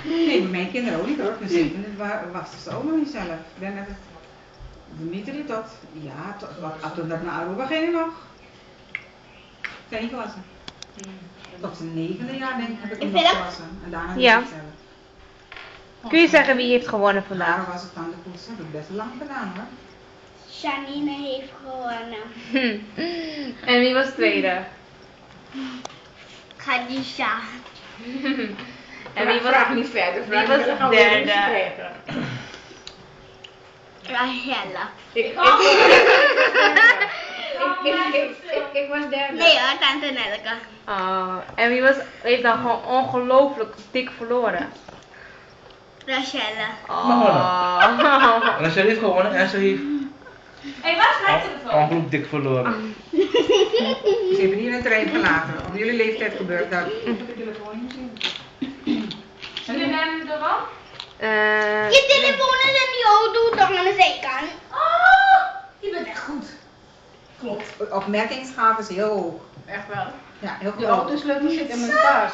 Nee, bij mijn kinderen ook niet hoor. Mijn zevende was ze ook nog niet zelf. Ik denk dat het Dimitri tot, ja, toen dat naar Aruba ging nog. 5 klassen. Tot zijn 9e jaar denk ik heb ik nog klassen. En daarna Ja. ik zelf. Kun je zeggen wie heeft gewonnen vandaag? Daar was het dan de koers, dat heb ik best lang gedaan hoor. Janine heeft gewonnen. En wie was tweede? Khadija. En wie was, Vraag niet verder, wie was de derde? Rachella. Ik was derde. Nee hoor, tante Nelke. Oh, en wie heeft dan gewoon ongelooflijk dik verloren? Rachella. Oh. En als jij heeft gewonnen en ze heeft Hé, waar is mijn telefoon? ongelooflijk dik verloren. Ze hebben niet in het trein gelaten. Op jullie leeftijd gebeurt dat. Ik heb de telefoon niet gezien. Jullie nemen de wat? Je telefoon is in die auto toch aan de zijkant. Oh, je bent echt goed. Klopt. Opmerkingsgave is heel hoog. Echt wel. Ja, heel De groot. autosleutel zit in mijn tas.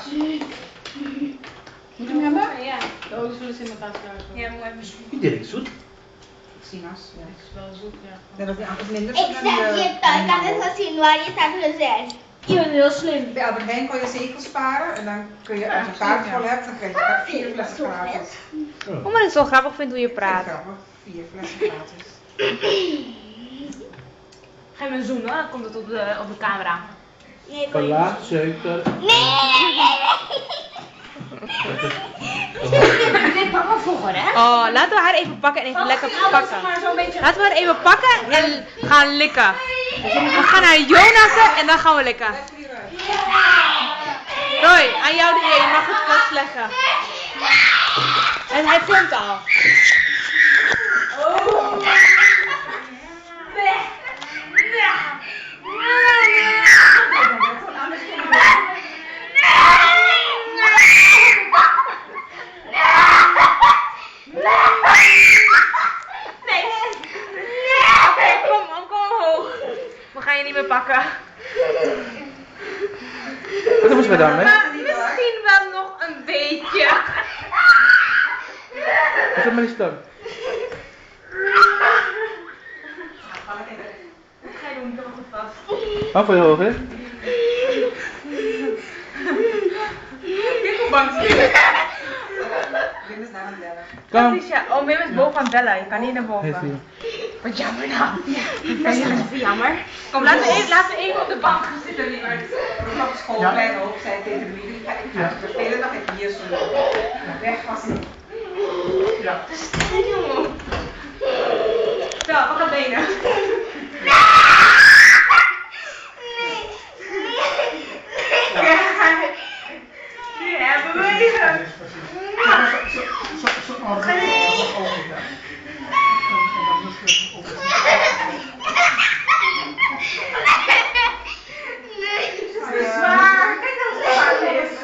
Moet je hem hebben? Ja. De autosleutel zit in mijn tas. Ja, moet even zoeken. Die direct zoet. Sinaas, ja. Het is wel zoet, ja. Dat is anders minder Ik zeg je thuis, ik had het gezien waar je het zijn. Je bent heel slim. Bij Albert Heijn kon je zegels sparen en dan kun je als je kaart vol hebt, dan krijg je 4 flessen gratis. Oh, maar het is wel grappig vind hoe je praat. Grappig, 4 flessen gratis. Ga je me zoomen, dan komt het op de camera. Nee, kon je Cola, suiker. Dit papa vroeger, hè? Oh, laten we haar even pakken en even lekker pakken. Maar zo'n beetje. Laten we haar even pakken en gaan likken. We gaan naar Jonassen en dan gaan we likken. Roy, aan jou de eer, je mag het vastleggen. En hij filmt al. Oké, kom omhoog. We gaan je niet meer pakken. Wat doen we dan, hè? Maar misschien wel nog een beetje. Is dat maar niet stem? Wat ga je doen? Ik heb hem goed vast. Hou van je hoog, hè? Kijk hoe bang ze is. Wim is naar het bellen. Kom. Patricia, oh, Wim is boven aan het bellen. Je kan niet naar Hey, boven. zie je. Wat jammer nou. Dat is even jammer. Kom, laten we even op de bank gaan zitten, lieverd. Toen op school bij ook zei tegen de familie, ik ga de hele dag even hier zo. Weg was hij. Ja. Zo, pak haar benen. Nu hebben we je. Het is zwaar. Kijk nou hoe zwaar het is.